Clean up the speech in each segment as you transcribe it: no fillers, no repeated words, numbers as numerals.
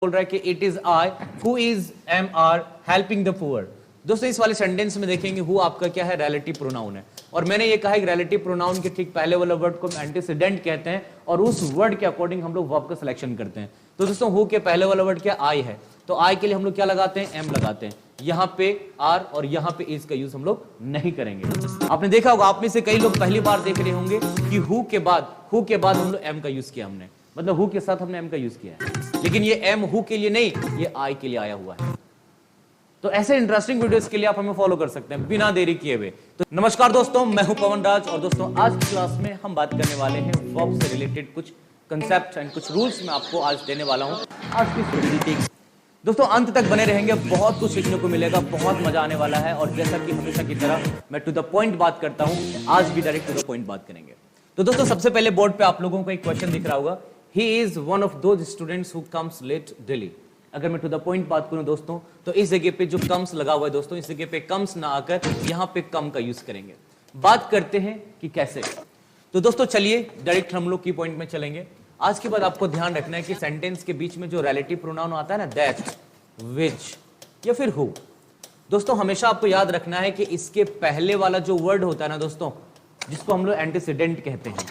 बोल रहा है कि it is I who is am are helping the poor. दोस्तों इस वाले सेंटेंस में देखेंगे हु आपका क्या है, रिलेटिव प्रोनाउन है। और मैंने ये कहा है रिलेटिव प्रोनाउन के ठीक पहले वाला वर्ड को एंटीसीडेंट कहते हैं और उस वर्ड के अकॉर्डिंग हम लोग वर्ब का सिलेक्शन करते हैं। तो दोस्तों हु के पहले वाला वर्ड क्या आई है, तो आई के लिए हम लोग क्या लगाते हैं, एम लगाते हैं। यहाँ पे आर और यहाँ पे इज का यूज हम लोग नहीं करेंगे। आपने देखा होगा, आप में से कई लोग पहली बार देख रहे होंगे कि हु के बाद हम लोग एम का यूज किया हमने, मतलब हु के साथ हमने एम का यूज किया है, लेकिन ये एम हु के लिए नहीं, ये आई के लिए आया हुआ है। तो ऐसे इंटरेस्टिंग वीडियोस के लिए आप हमें फॉलो कर सकते हैं बिना देरी किए हुए। तो नमस्कार दोस्तों, मैं हूं पवन राज और दोस्तों आज की क्लास में हम बात करने वाले हैं वर्ब से रिलेटेड कुछ कंसेप्ट एंड कुछ रूल्स मैं आपको आज देने वाला हूं। आज की वीडियो दोस्तों अंत तक बने रहेंगे, बहुत कुछ सीखने को मिलेगा, बहुत मजा आने वाला है। और जैसा कि हमेशा की तरह मैं टू द पॉइंट बात करता हूं, आज भी डायरेक्ट टू द पॉइंट बात करेंगे। तो दोस्तों सबसे पहले बोर्ड पे आप लोगों को एक क्वेश्चन दिख रहा होगा, he is one of those students who comes late daily। अगर मैं टू द पॉइंट बात करूं दोस्तों, तो इस जगह पे जो कम्स लगा हुआ है दोस्तों, इस जगह पे कम्स ना आकर यहां पे कम का यूज करेंगे। बात करते हैं कि कैसे। तो दोस्तों चलिए डायरेक्ट हम लोग की पॉइंट में चलेंगे। आज के बाद आपको ध्यान रखना है कि सेंटेंस के बीच में जो रिलेटिव प्रोनाउन आता है ना, दैट, विच या फिर हु, दोस्तों हमेशा आपको याद रखना है कि इसके पहले वाला जो वर्ड होता है ना दोस्तों, जिसको हम लोग एंटीसीडेंट कहते हैं,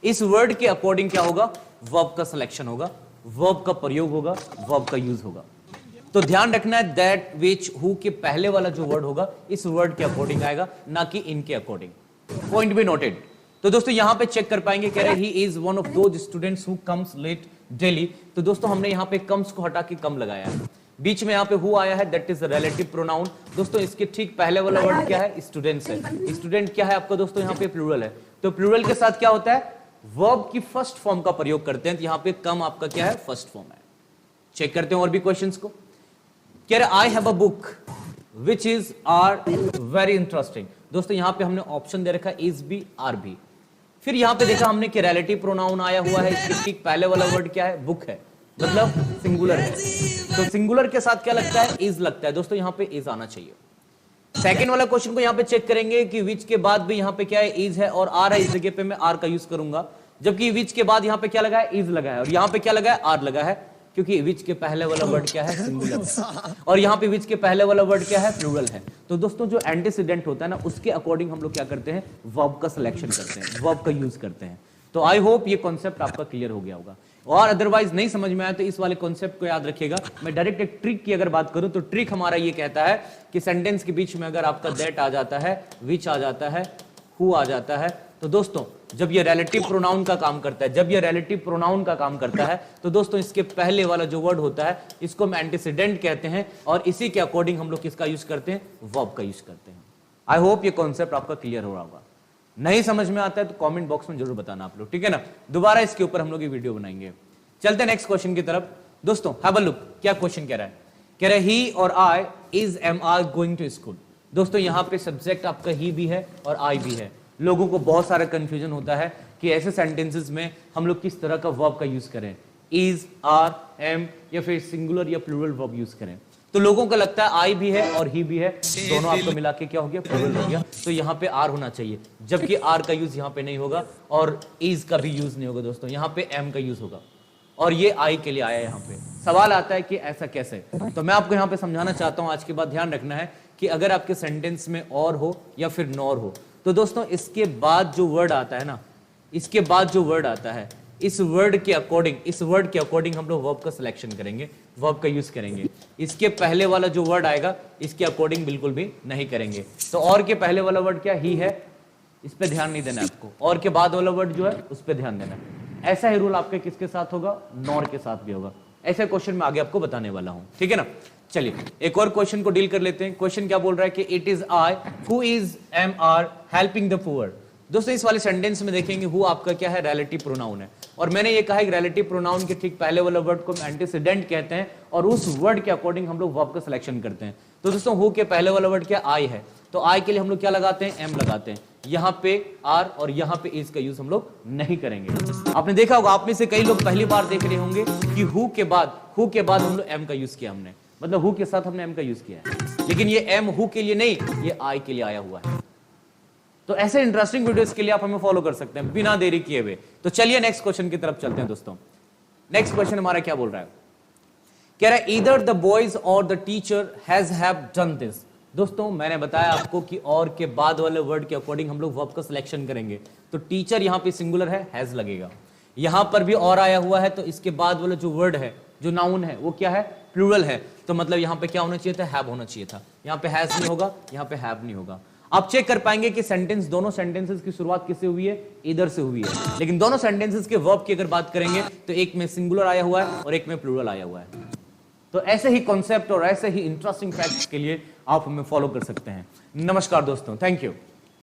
इस वर्ड के अकॉर्डिंग क्या होगा, वर्ब का सिलेक्शन होगा, वर्ब का प्रयोग होगा, वर्ब का यूज होगा। तो ध्यान रखना है दैट, विच, हु के पहले वाला जो वर्ड होगा इस वर्ड के अकॉर्डिंग आएगा, ना कि इनके अकॉर्डिंग। Point be noted. तो दोस्तों यहां पे चेक कर पाएंगे, कह रहे he is one of those students who comes late daily. तो दोस्तों हमने यहां पे कम्स को हटा के कम लगाया है, बीच में यहां पे हु आया है, दैट इज रिलेटिव प्रोनाउन। दोस्तों इसके ठीक पहले वाला वर्ड क्या है, स्टूडेंट्स है। स्टूडेंट क्या है आपका दोस्तों, यहां पे प्लूरल है। तो प्लूरल के साथ क्या होता है, वर्ब की फर्स्ट फॉर्म का प्रयोग करते हैं। तो यहां पे कम आपका क्या है, फर्स्ट फॉर्म है। चेक करते हैं और भी क्वेश्चंस को। कह रहे I have a book which is are very interesting. दोस्तों यहां पे हमने ऑप्शन दे रखा है इज भी, आर भी। फिर यहां पे देखा हमने कि रिलेटिव प्रोनाउन आया हुआ है, इसके ठीक पहले वाला वर्ड क्या है, बुक है, मतलब सिंगुलर है। तो सिंगुलर के साथ क्या लगता है, इज लगता है। दोस्तों यहां पे इज आना चाहिए। सेकेंड वाला क्वेश्चन को यहां पे चेक करेंगे कि विच के बाद भी यहां पे क्या है, इज है और आर है। इस जगह पे मैं आर का यूज करूंगा, जबकि विच के बाद यहां पे क्या लगा है, इज लगा है, और यहां पे क्या लगा है, आर लगा है, क्योंकि विच के पहले वाला वर्ड क्या है, सिंगुलर है, और यहां पे विच के पहले वाला वर्ड क्या है, प्लूरल है। तो दोस्तों जो एंटीसीडेंट होता है ना, उसके अकॉर्डिंग हम लोग क्या करते हैं, वर्ब का सिलेक्शन करते हैं, वर्ब का यूज करते हैं। तो आई होप ये कॉन्सेप्ट आपका क्लियर हो गया होगा, और अदरवाइज नहीं समझ में आया तो इस वाले कॉन्सेप्ट को याद रखिएगा। मैं डायरेक्ट एक ट्रिक की अगर बात करूं, तो ट्रिक हमारा ये कहता है कि सेंटेंस के बीच में अगर आपका दैट आ जाता है, विच आ जाता है, हु आ जाता है, तो दोस्तों जब ये रिलेटिव प्रोनाउन का काम करता है, जब ये रिलेटिव प्रोनाउन का काम करता है, तो दोस्तों इसके पहले वाला जो वर्ड होता है इसको हम एंटीसीडेंट कहते हैं, और इसी के अकॉर्डिंग हम लोग किसका यूज करते हैं, वर्ब का यूज करते हैं। आई होप ये कॉन्सेप्ट आपका क्लियर हो रहा होगा। नहीं समझ में आता है तो कमेंट बॉक्स में जरूर बताना आप लोग, ठीक है ना। दोबारा इसके ऊपर हम लोग ये वीडियो बनाएंगे। चलते हैं नेक्स्ट क्वेश्चन की तरफ। दोस्तों हैव अ लुक, क्या क्वेश्चन कह रहा है, कह रहा है ही और I is am are going to school. दोस्तों यहां पे सब्जेक्ट आपका ही भी है और आई भी है। लोगों को बहुत सारा कंफ्यूजन होता है कि ऐसे सेंटेंसेस में हम लोग किस तरह का वर्ब का यूज करें, इज, आर, एम या फिर सिंगुलर या प्लूरल वर्ब यूज करें। तो लोगों को लगता है आई भी है और ही भी है, दोनों आपको मिला के क्या हो गया, प्लूरल हो गया। तो यहाँ पे आर होना चाहिए, जबकि आर का यूज यहाँ पे नहीं होगा और इज का भी यूज नहीं होगा। दोस्तों यहाँ पे एम का यूज होगा, और ये आई के लिए आया है। यहाँ पे सवाल आता है कि ऐसा कैसे, तो मैं आपको यहाँ पे समझाना चाहता हूँ। आज के बाद ध्यान रखना है कि अगर आपके सेंटेंस में और हो या फिर नॉर हो, तो दोस्तों इसके बाद जो वर्ड आता है ना, इसके बाद जो वर्ड आता है, इस वर्ड के अकॉर्डिंग हम लोग वर्ब का सिलेक्शन करेंगे, वर्ब का यूज करेंगे। इसके पहले वाला जो वर्ड आएगा इसके अकॉर्डिंग बिल्कुल भी नहीं करेंगे। तो और के पहले वाला वर्ड क्या, ही है, इस पे ध्यान नहीं देना है आपको, और के बाद वाला वर्ड जो है उस पे ध्यान देना है। ऐसा ही रूल आपके किसके साथ होगा, नॉर के साथ भी होगा। ऐसे क्वेश्चन में आगे आपको बताने वाला हूं, ठीक है ना। चलिए एक और क्वेश्चन को डील कर लेते हैं। क्वेश्चन क्या बोल रहा है कि it is I who is am are helping the poor. दोस्तों इस वाले सेंटेंस में देखेंगे हु आपका क्या है, रिलेटिव प्रोनाउन है, और मैंने ये कहा है रिलेटिव प्रोनाउन के ठीक पहले वाला वर्ड को एंटीसीडेंट कहते हैं और उस वर्ड के अकॉर्डिंग हम लोग वर्ब का सिलेक्शन करते हैं। तो दोस्तों हु के पहले वाला वर्ड क्या, आई है। तो आई के लिए हम लोग क्या लगाते हैं, एम लगाते हैं। यहाँ पे आर और यहाँ पे इज का यूज हम लोग नहीं करेंगे। आपने देखा होगा, आप में से कई लोग पहली बार देख रहे होंगे कि हु के बाद हम लोग एम का यूज किया हमने, मतलब हु के साथ हमने एम का यूज किया है, लेकिन ये एम हु के लिए नहीं, ये आई के लिए आया हुआ है। तो ऐसे इंटरेस्टिंग वीडियोस के लिए आप हमें फॉलो कर सकते हैं बिना देरी किए हुए। तो चलिए नेक्स्ट क्वेश्चन की तरफ चलते हैं दोस्तों। नेक्स्ट क्वेश्चन हमारा क्या बोल रहा है, कह रहा है ईदर द बॉयज और the teacher has have done this. दोस्तों मैंने बताया आपको कि और के बाद वाले वर्ड के अकॉर्डिंग हम लोग वर्ब का सिलेक्शन करेंगे। तो टीचर यहां पे सिंगुलर है, हैज लगेगा। यहां पर भी और आया हुआ है, तो इसके बाद वाला जो वर्ड है, जो नाउन है, वो क्या है, प्लूरल है। तो मतलब यहां पे क्या होना चाहिए था, हैव होना चाहिए था। यहां पे हैज नहीं होगा, यहां पे हैव नहीं होगा। आप चेक कर पाएंगे कि सेंटेंस, दोनों सेंटेंसेस की शुरुआत किससे हुई है, इधर से हुई है। लेकिन दोनों सेंटेंसेस के वर्ब की अगर बात करेंगे तो एक में सिंगुलर आया हुआ है और एक में प्लूरल आया हुआ है। तो ऐसे ही कॉन्सेप्ट और ऐसे ही इंटरेस्टिंग फैक्ट्स के लिए आप हमें फॉलो कर सकते हैं। नमस्कार दोस्तों, थैंक यू।